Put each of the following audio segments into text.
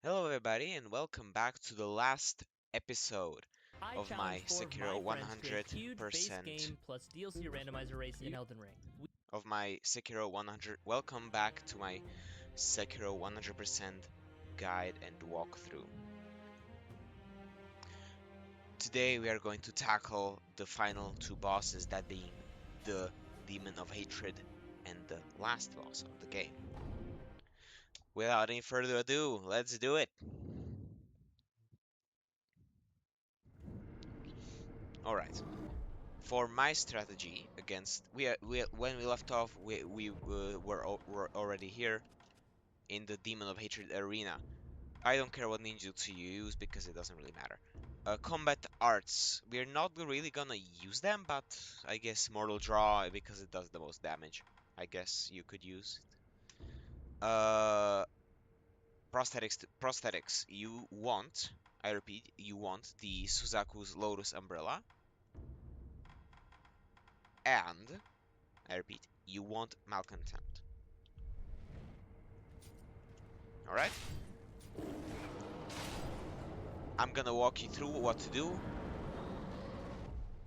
Hello, everybody, and welcome back to the last episode I of challenge my four of Sekiro my friends to a 100% huge base game plus DLC randomizer race in Elden Ring. of my Sekiro 100. Welcome back to my Sekiro 100% guide and walkthrough. Today we are going to tackle the final two bosses, that being the Demon of Hatred and the last boss of the game. Without any further ado, let's do it. Alright. For my strategy against when we left off, were already here in the Demon of Hatred arena. I don't care what ninjutsu you use because it doesn't really matter. Combat arts, we're not really gonna use them, but I guess Mortal Draw because it does the most damage. I guess you could use. Uh, prosthetics. You want, I repeat, you want the Suzaku's Lotus Umbrella, and I repeat, you want Malcontent. Alright? I'm gonna walk you through what to do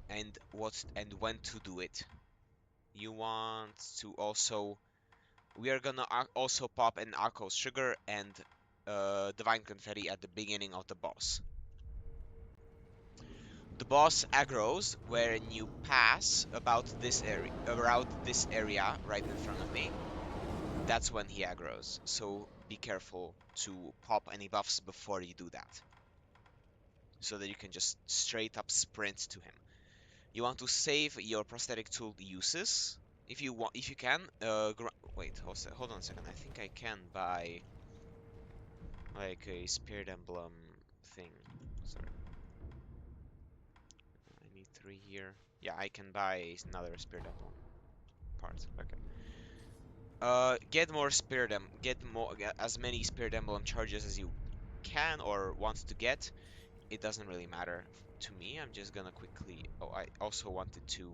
and when to do it. You want to also we are gonna also pop an Arco's Sugar and Divine Confetti at the beginning of the boss. The boss aggroes when you pass around this area right in front of me. That's when he aggroes. So be careful to pop any buffs before you do that, so that you can just straight up sprint to him. You want to save your prosthetic tool uses if you want, if you can. Wait, hold on a second. I think I can buy like a spirit emblem thing. Sorry, I need 3 here. Yeah, I can buy another spirit emblem part. Okay. Get as many spirit emblem charges as you can or want to get. It doesn't really matter to me. I'm just gonna quickly. Oh, I also wanted to.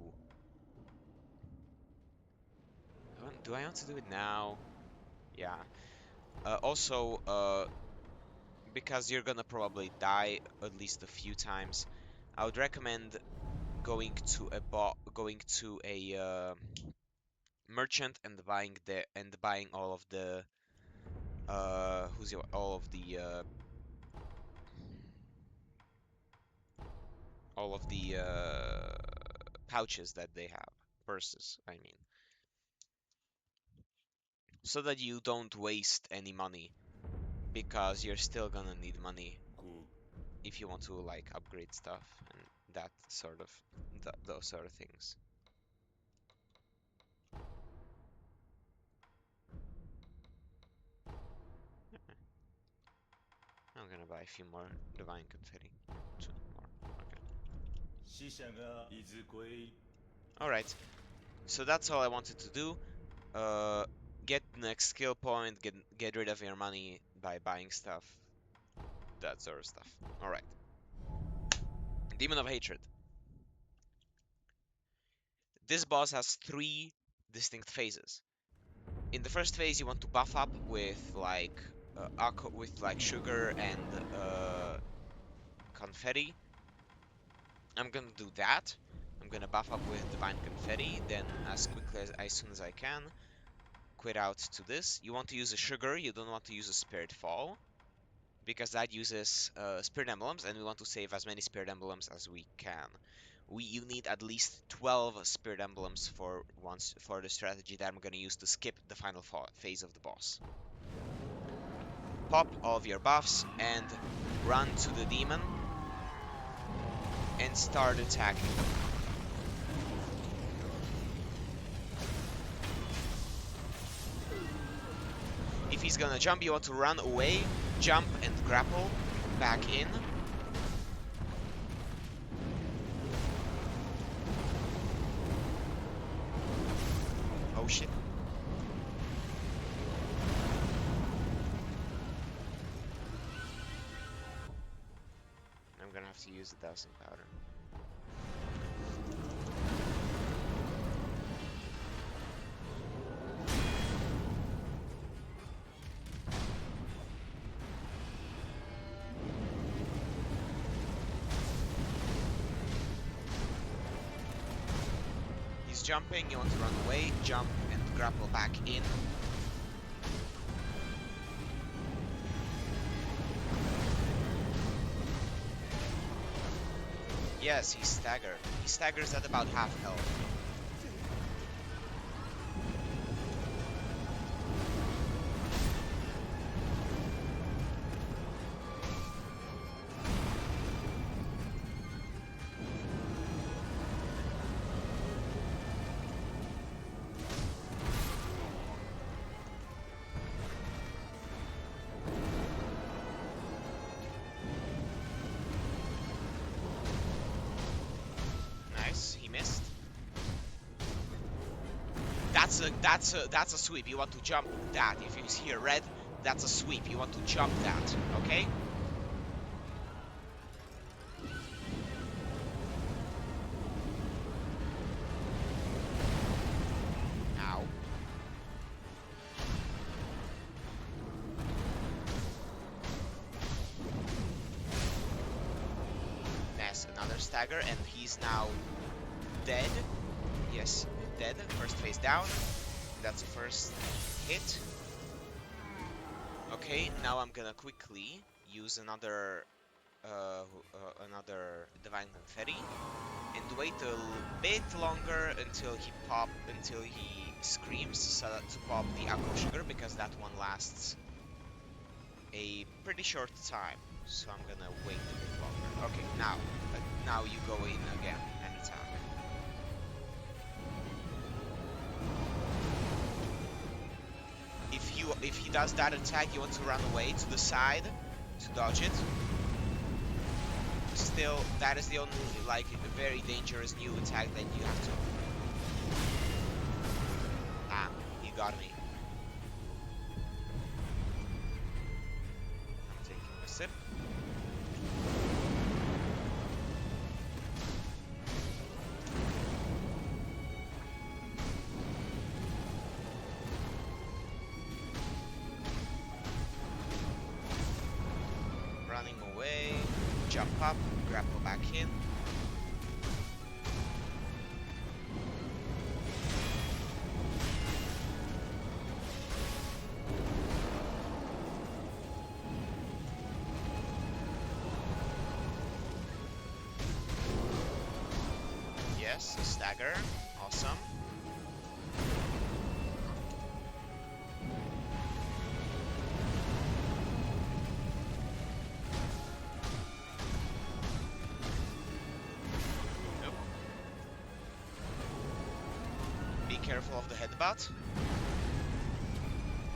Do I want to do it now? Yeah. Also, because you're gonna probably die at least a few times, I would recommend going to a merchant and buying all of the all of the pouches that they have, purses, I mean, so that you don't waste any money, because you're still gonna need money if you want to like upgrade stuff and that sort of those sort of things. I'm gonna buy a few more divine confetti. 2 more. Okay. Alright. So that's all I wanted to do. Get the next skill point, get rid of your money by buying stuff. That sort of stuff. Alright. Demon of Hatred. This boss has 3 distinct phases. In the first phase, you want to buff up with like sugar and confetti. I'm gonna do that. I'm gonna buff up with divine confetti, then as soon as I can, quit out to this. You want to use a sugar, you don't want to use a spirit fall, because that uses spirit emblems, and we want to save as many spirit emblems as we can. You need at least 12 spirit emblems for the strategy that I'm gonna use to skip the final phase of the boss. Pop all of your buffs and run to the demon and start attacking. If he's gonna jump, you want to run away, jump and grapple back in. Oh shit. I'm gonna have to use the dowsing powder. jumping, you want to run away, jump and grapple back in. Yes, he's staggered. He staggers at about half health. He missed. That's a sweep. You want to jump that. If you hear red, that's a sweep. You want to jump that. Okay. Ow. That's another stagger, and he's now dead. Yes, dead. First face down. That's the first hit. Okay, now I'm gonna quickly use another Divine Confetti and wait a bit longer until he screams so to pop the Aqua Sugar, because that one lasts a pretty short time. So I'm gonna wait a bit longer. Okay, now you go in again and attack. If he does that attack, you want to run away to the side to dodge it. Still, that is the only, like, very dangerous new attack that you have to... Ah, he got me. I'm taking a sip. Running away, jump up, grapple back in. Yes, stagger, awesome. Be careful of the headbutt.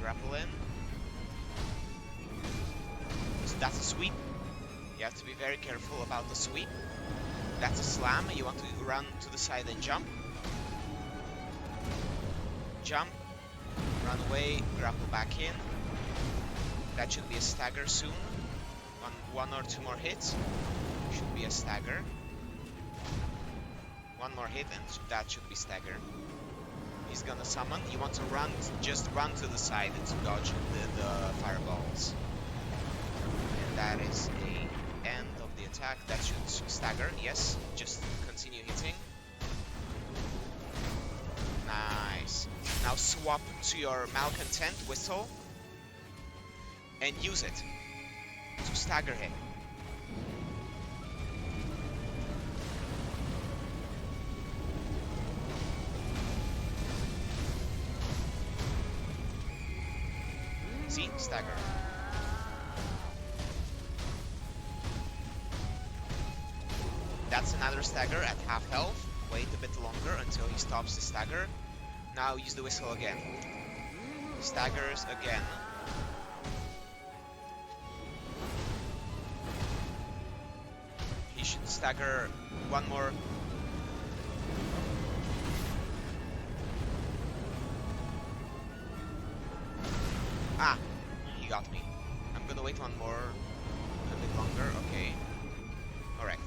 Grapple in. So that's a sweep. You have to be very careful about the sweep. That's a slam. You want to run to the side and jump. Jump. Run away. Grapple back in. That should be a stagger soon. One or two more hits. Should be a stagger. One more hit and that should be stagger. He's gonna summon. You want to run, just run to the side to dodge the fireballs. And that is the end of the attack. That should stagger, yes. Just continue hitting. Nice. Now swap to your Malcontent whistle and use it to stagger him. See? Stagger. That's another stagger at half health. Wait a bit longer until he stops the stagger. Now use the whistle again. Staggers again. He should stagger one more. Ah, he got me. I'm gonna wait one more, a bit longer. Okay. Correct.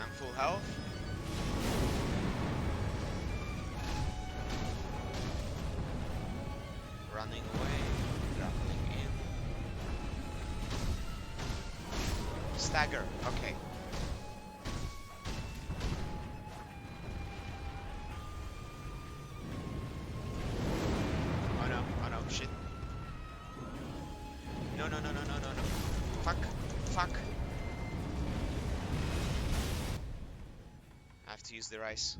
I'm full health. Running away, grappling in. Stagger, okay. to use the rice.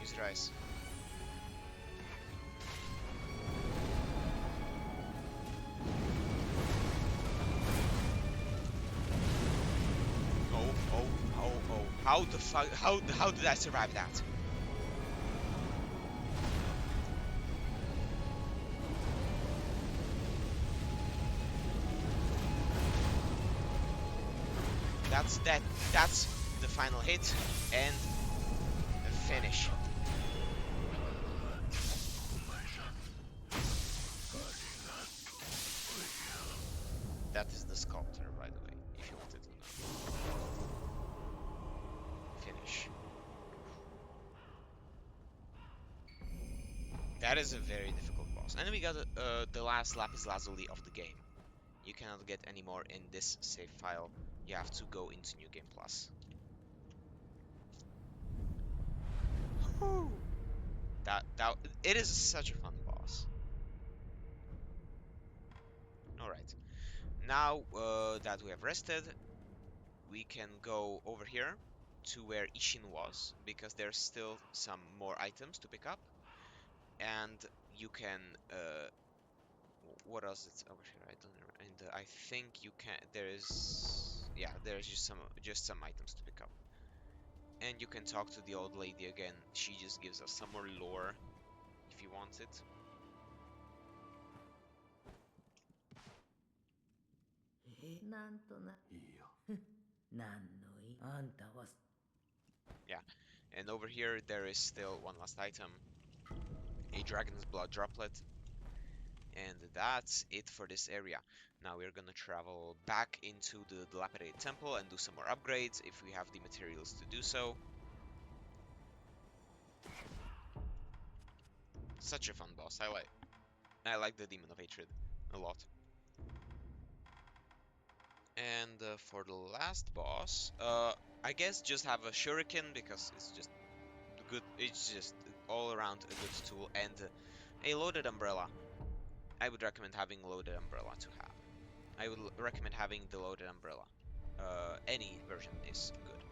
Use the rice. Oh, oh, oh, oh. How the fuck? How did I survive that? That's that. That's the final hit and finish. That is the sculptor, by the way, if you wanted to know. Finish. That is a very difficult boss. And then we got the last lapis lazuli of the game. You cannot get any more in this save file. You have to go into New Game Plus. Whew. That it is such a fun boss. All right. Now that we have rested, we can go over here to where Ishin was because there's still some more items to pick up, and you can what else is over here? I don't remember. And I think you can. There's just some items to pick up, and you can talk to the old lady again. She just gives us some more lore if you want it. なんとないいよなんのいあんたは Yeah, and over here there is still one last item, a dragon's blood droplet, and that's it for this area. Now we're gonna travel back into the dilapidated temple and do some more upgrades if we have the materials to do so. Such a fun boss. I like the Demon of Hatred a lot. And for the last boss, I guess just have a shuriken because it's just good. It's just all around a good tool and a loaded umbrella. I would recommend having a loaded umbrella to have. I would recommend having the loaded umbrella. Any version is good,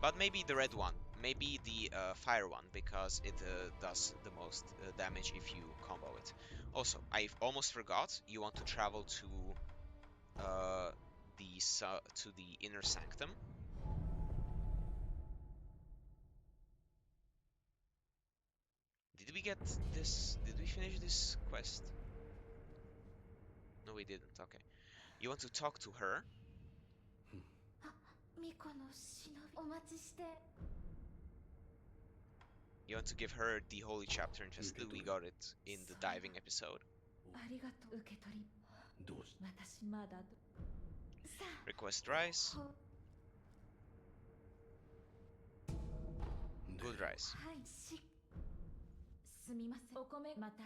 but maybe the red one, maybe the fire one because it does the most damage if you combo it. Also, I almost forgot. You want to travel to uh, the inner sanctum. Did we get this? Did we finish this quest? No, we didn't. Okay. You want to talk to her. 巫女の忍びお待ちして You want to give her the holy chapter and just we got it in the diving episode. ありがとう受け取りどうして私まださあ Request rice. ほ Good rice. はいしすみませんお米また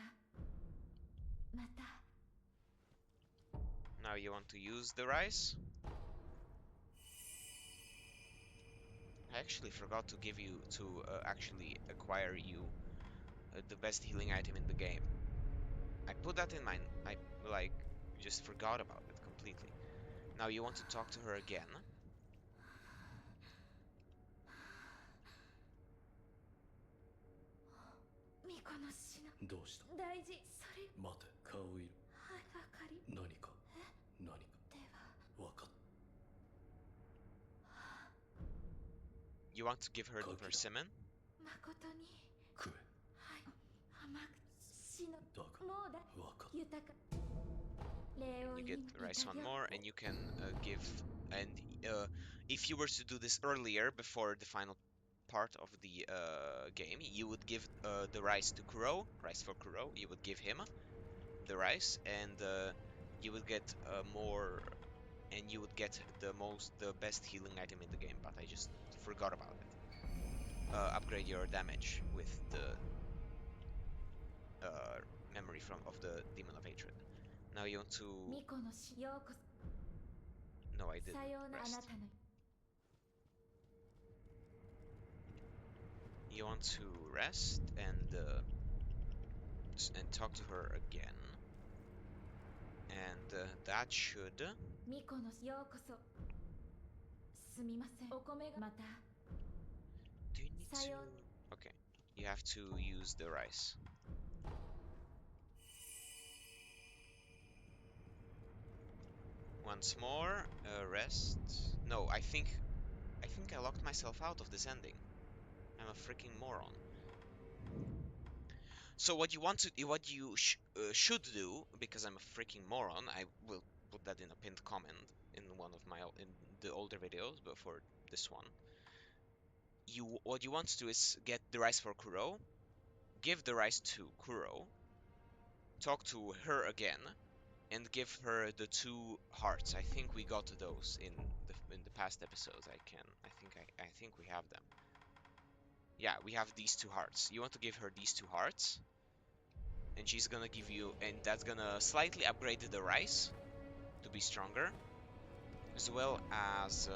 また Now you want to use the rice. I actually forgot to give you to actually acquire you the best healing item in the game. I put that in mind. I like just forgot about it completely. Now you want to talk to her again. 巫女の忍びどうした大事それ待て顔色はいわかり何か何かでは分かっ You want to give her the Cookie. persimmon. 誠に食えはい甘くしのだがもうだ分かっ豊か礼を You 言 get う rice い one たよ more, and you can give. And if you were to do this earlier, before the final part of the game, you would give the rice to Kuro, rice for Kuro. You would give him the rice, and you would get more, and you would get the best healing item in the game. But I just forgot about it. Upgrade your damage with the memory of the Demon of Hatred. Now you want to. 巫女のしようこ No, I そ didn't さようなあ rest. なたの You want to rest and talk to her again, and that should. 巫女のようこそ Do you need to? Okay, you have to use the rice. Once more, rest. No, I think I locked myself out of this ending. I'm a freaking moron. So what you should do, because I'm a freaking moron, I will put that in a pinned comment in one of my in the older videos, but for this one, what you want to do is get the rice for Kuro, give the rice to Kuro, talk to her again, and give her the two hearts. I think we got those in the past episodes. I think we have them. Yeah, we have these two hearts. You want to give her these two hearts, and she's gonna give you, and that's gonna slightly upgrade the rice to be stronger, as well as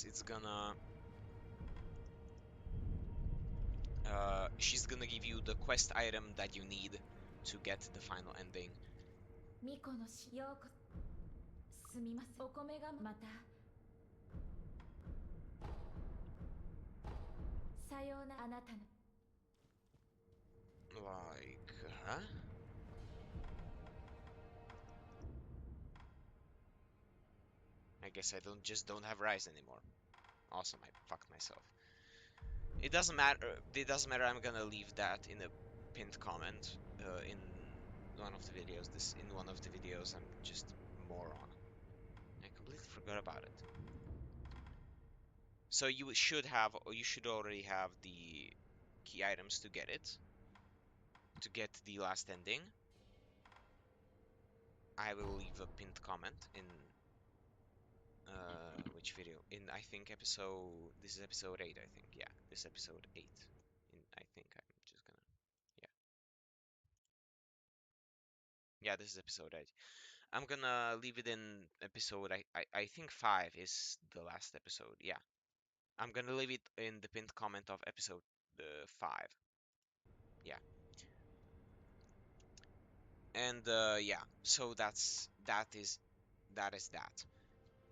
it's gonna she's gonna give you the quest item that you need to get the final ending. Like, huh? I guess I don't have rice anymore. Awesome, I fucked myself. It doesn't matter. It doesn't matter. I'm gonna leave that in a pinned comment in one of the videos. In one of the videos, I'm just moron. I completely forgot about it. So you should have, or you should already have the key items to get it, to get the last ending. I will leave a pinned comment in which video? In I think episode. This is episode 8. I think. Yeah, this episode 8. I think I'm just gonna. Yeah, yeah. This is episode 8. I'm gonna leave it in episode. I think 5 is the last episode. Yeah, I'm gonna leave it in the pinned comment of episode 5. Yeah, and yeah. So that is that.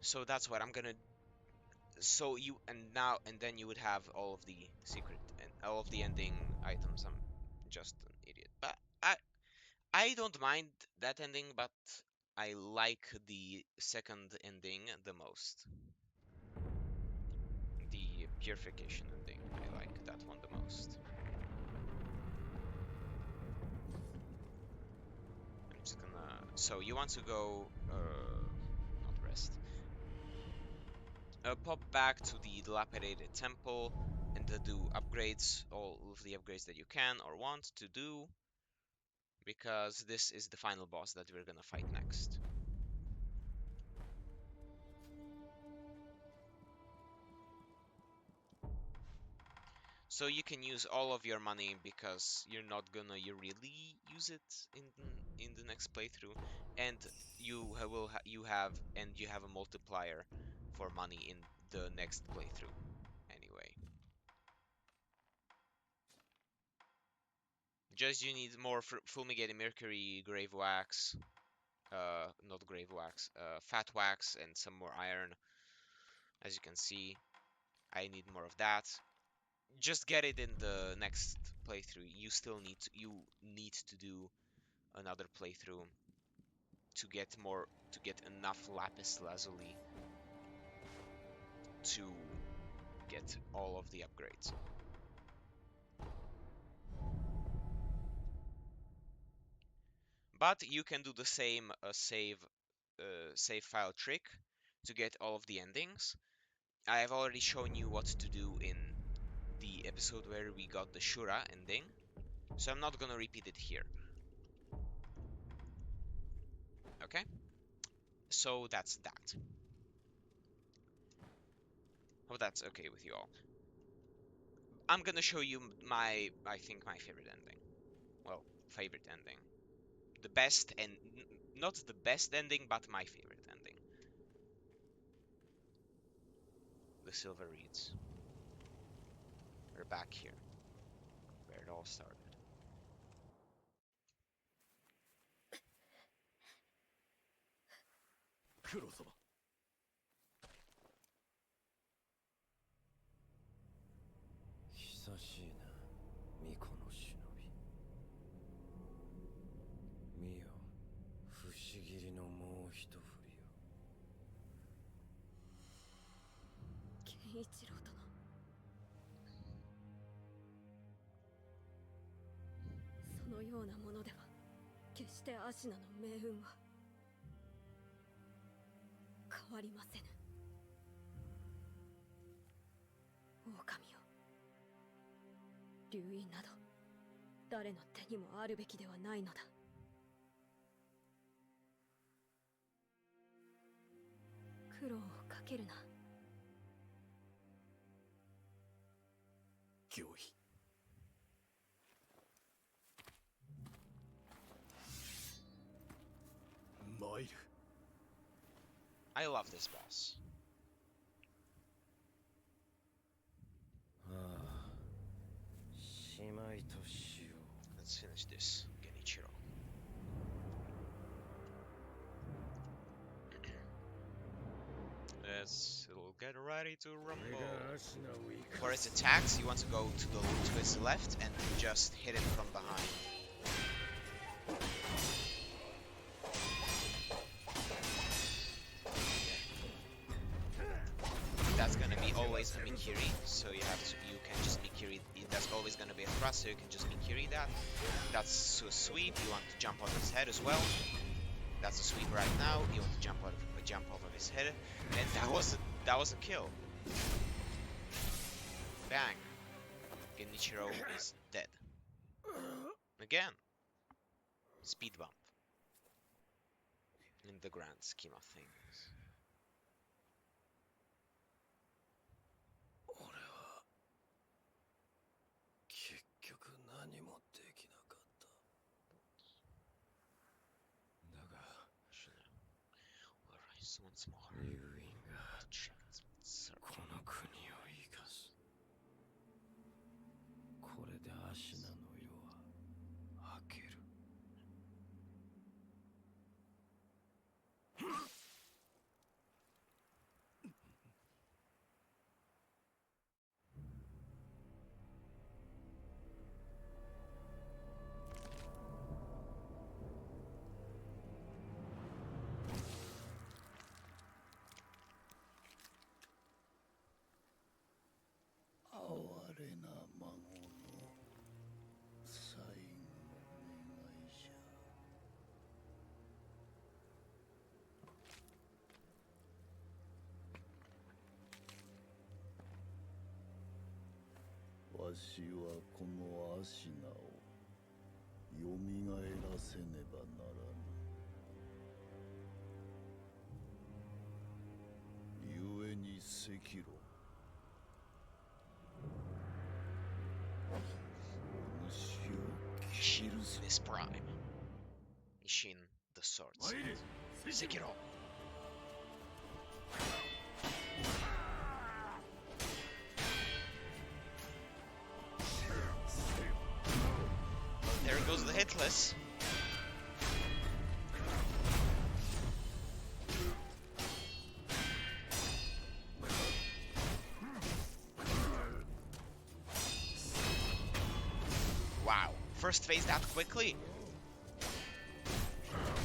So that's what I'm gonna. So you and then you would have all of the secret and all of the ending items. I'm just an idiot, but I don't mind that ending, but I like the second ending the most. The purification ending. I like that one the most. I'm just gonna. So you want to go, not rest. Pop back to the dilapidated temple and do upgrades, all of the upgrades that you can or want to do, because this is the final boss that we're gonna fight next. So you can use all of your money because you're not gonna you really use it in the next playthrough, and you have a multiplier for money in the next playthrough anyway. Just you need more fulminated mercury, grave wax, not grave wax, fat wax, and some more iron. As you can see, I need more of that. Just get it in the next playthrough. You need to do another playthrough to get enough lapis lazuli to get all of the upgrades. But you can do the same save file trick to get all of the endings. I have already shown you what to do in the episode where we got the Shura ending, so I'm not gonna repeat it here. Okay? So that's that. Hope that's okay with you all. I'm gonna show you I think my favorite ending. Well, favorite ending. The best and not the best ending, but my favorite ending. the silver reeds. We're back here, where it all started. 九郎様。久しいな、巫女の忍び。見よ、不思議りのもう一振りよ。健一郎殿。そのようなものでは決してアシナの命運は変わりませぬ。狼よ、流因など誰の手にもあるべきではないのだ。苦労をかけるな。御意。参る。 I love this boss. ああ、しまいとしよう。 Let's finish this, Genichiro. Let's get ready to rumble. For his attacks, you want to go to his left and just hit him from behind. That's gonna be always a Mikiri, so you can just Mikiri. That's always gonna be a thrust, so you can just Mikiri that. That's a sweep. You want to jump off his head as well. That's a sweep right now. You want to jump off of his head, and that was a kill. Bang! Genichiro is dead. Again, speed bump. In the grand scheme of things. 俺は結局何もできなかった。だが We'll rise once more. 流因が Chance. この国を生かす。これでアシナの世は明ける。哀れな孫の最後の願いじゃ。わしはこのアシナをよみがえらせねばならぬ。ゆえに赤炉。Ishin in his prime. Ishin the swords. Sekiro. There goes the hitless. Wow, first phase that quickly.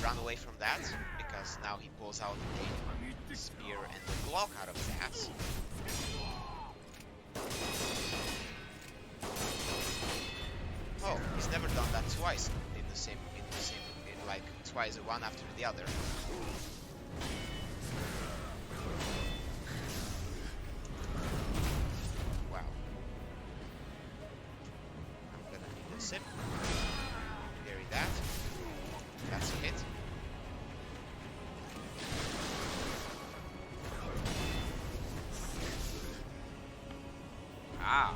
Run away from that, because now he pulls out the spear and the block out of his ass. Oh, he's never done that twice like twice, one after the other. Wow. I'm gonna need a sip. Bury that. That's a hit. Ah.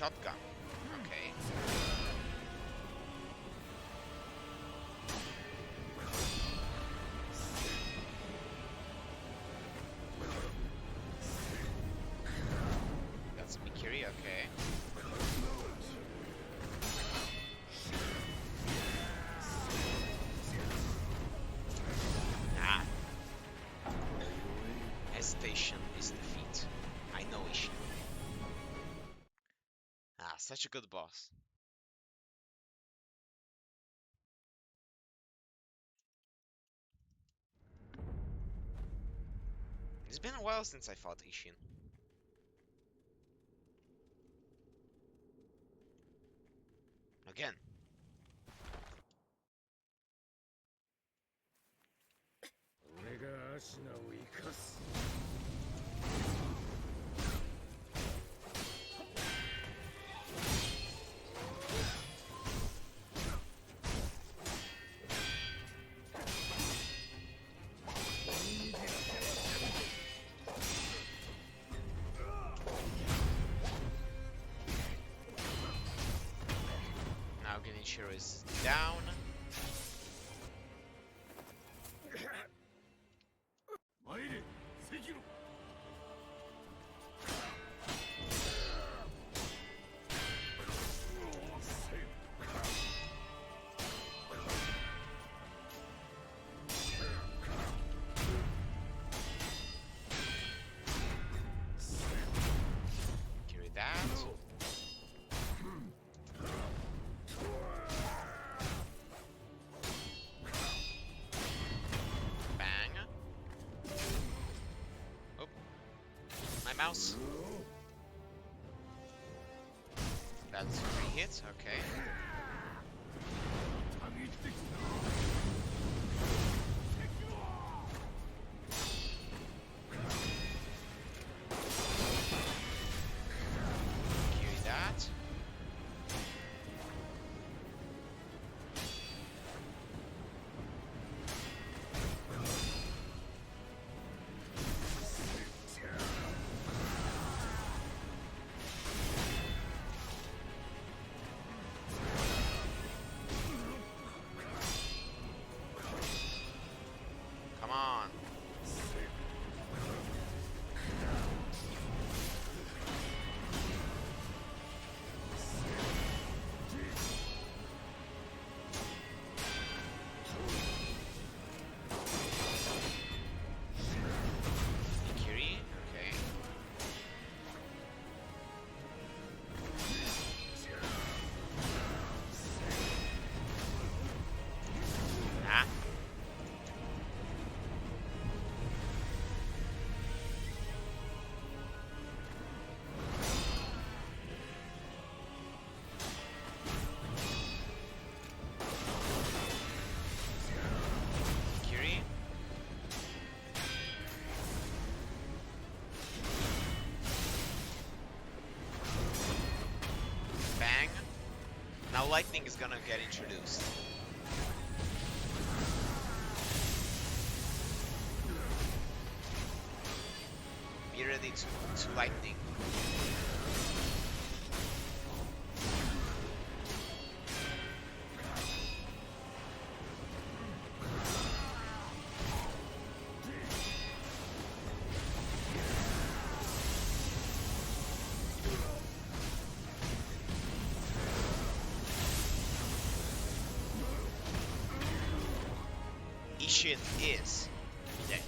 shotgun. Okay. That's Mikiri, okay. Ah. Hesitation is defeat. I know Ishin. Ah, such a good boss. It's been a while since I fought Ishin. Again. Now Genichiro is down. Sekiro. Carry that. Bang. Oh. My mouse. That's 3 hits, okay. Carry that. Come on. Ikiri, okay. Ah. Ikiri. Bang. Now lightning is gonna get introduced. Be ready to lightning. Ishin is dead.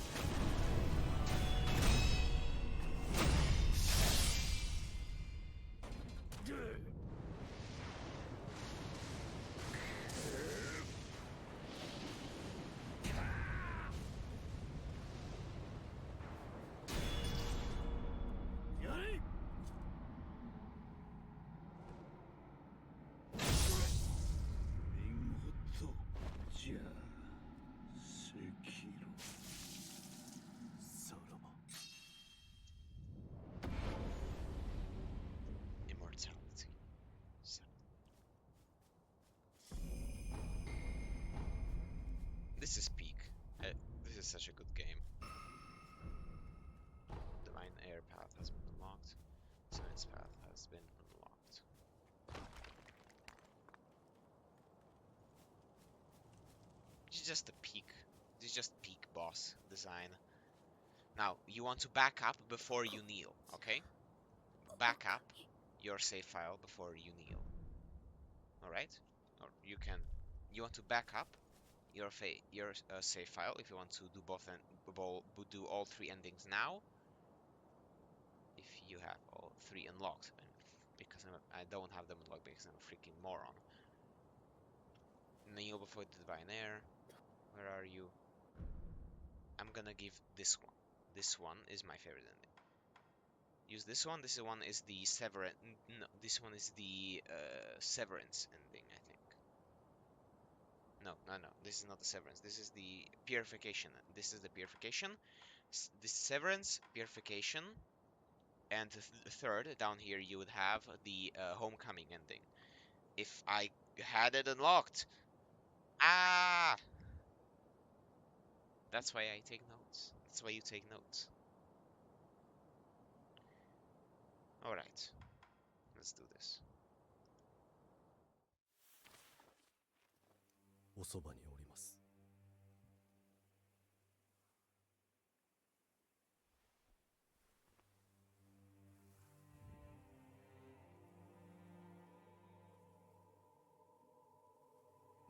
Immortality. So- This is peak. This is such a good game. Divine Air path has been unlocked. Science path has been unlocked. is just a peak. This is just peak boss design. Now, you want to back up before you kneel, okay? Back up your save file before you kneel. Alright? Or you want to back up your save file if you want to do do all three endings now. If you have all three unlocked, because I don't have them unlocked because I'm a freaking moron. Kneel before the divine air. Where are you? I'm gonna give this one. This one is my favorite ending. Use this one. This one is the severance. No, this one is the severance ending, I think. No, no, no. This is not the severance. This is the purification. This is the purification. This severance, purification, and third down here you would have the homecoming ending. If I had it unlocked. Ah! That's why I take notes. That's why you take notes. Alright, let's do this. おそばにおります。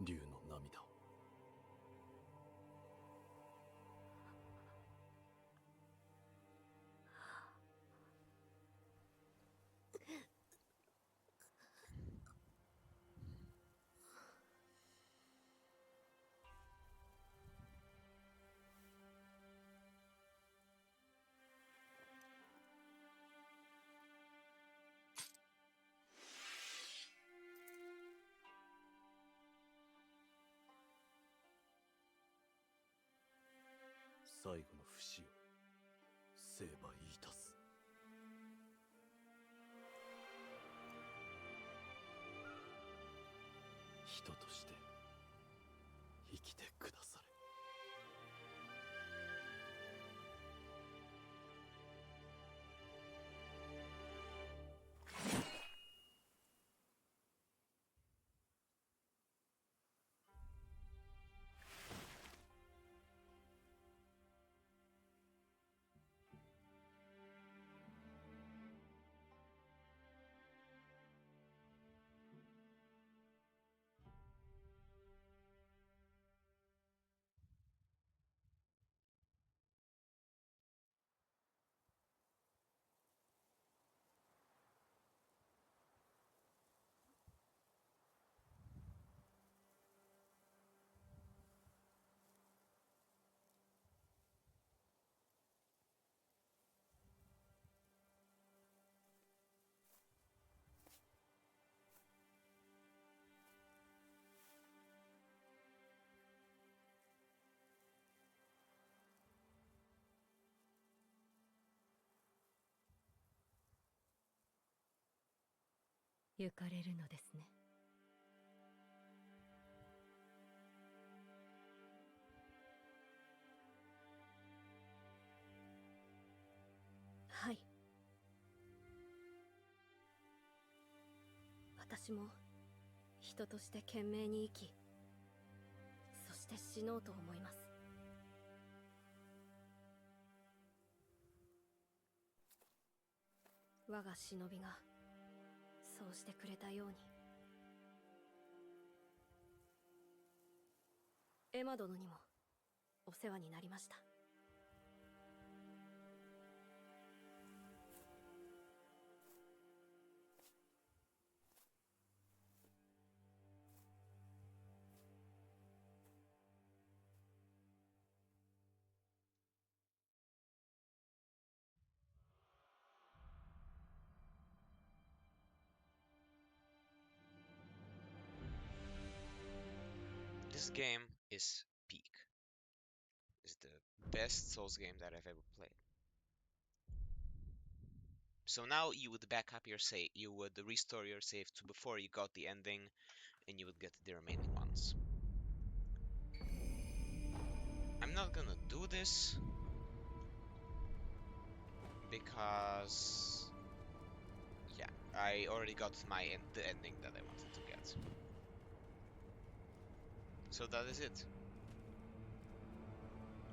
竜の涙を。最後の不死を成敗いたす。人として生きてくだされ。行かれるのですね。はい。私も人として懸命に生き、そして死のうと思います。我が忍びがそうしてくれたように。エマ殿にもお世話になりました。This game is peak. It's the best Souls game that I've ever played. So now you would back up your save, you would restore your save to before you got the ending, and you would get the remaining ones. I'm not gonna do this because yeah, I already got the ending that I wanted to get. So that is it.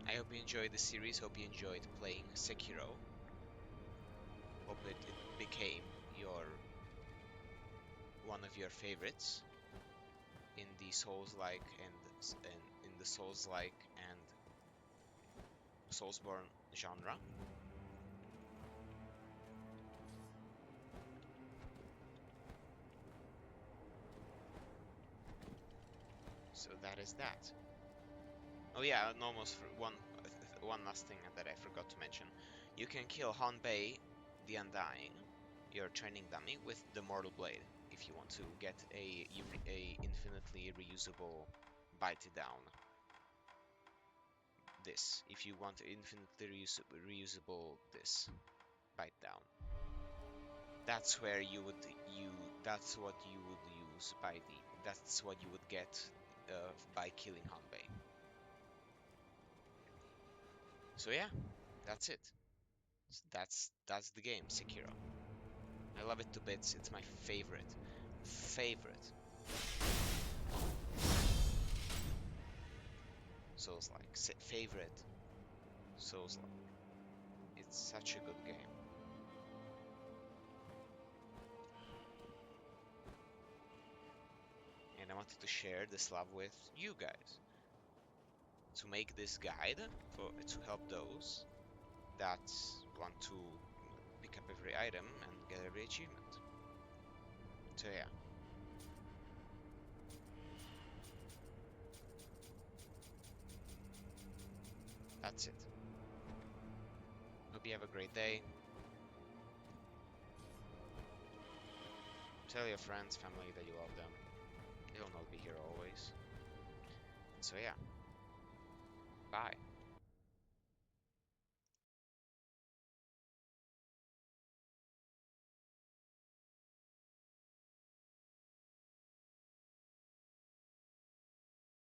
I hope you enjoyed the series. Hope you enjoyed playing Sekiro. Hope it became one of your favorites in the Souls-like and in the Souls-like and Soulsborne genre. So that is that. Oh yeah, and almost one last thing that I forgot to mention. You can kill Hanbei the Undying, your training dummy, with the Mortal Blade if you want to get a infinitely reusable bite down. This, if you want infinitely reusable this bite down. That's where that's what you would use that's what you would get by killing Hanbei. So yeah, that's it. That's the game, Sekiro. I love it to bits. It's my favorite. Favorite. Souls-like. Favorite Souls-like. It's such a good game. And I wanted to share this love with you guys. To make this guide to help those that want to pick up every item and get every achievement. So yeah. That's it. Hope you have a great day. Tell your friends, family that you love them. They'll not be here always. So yeah.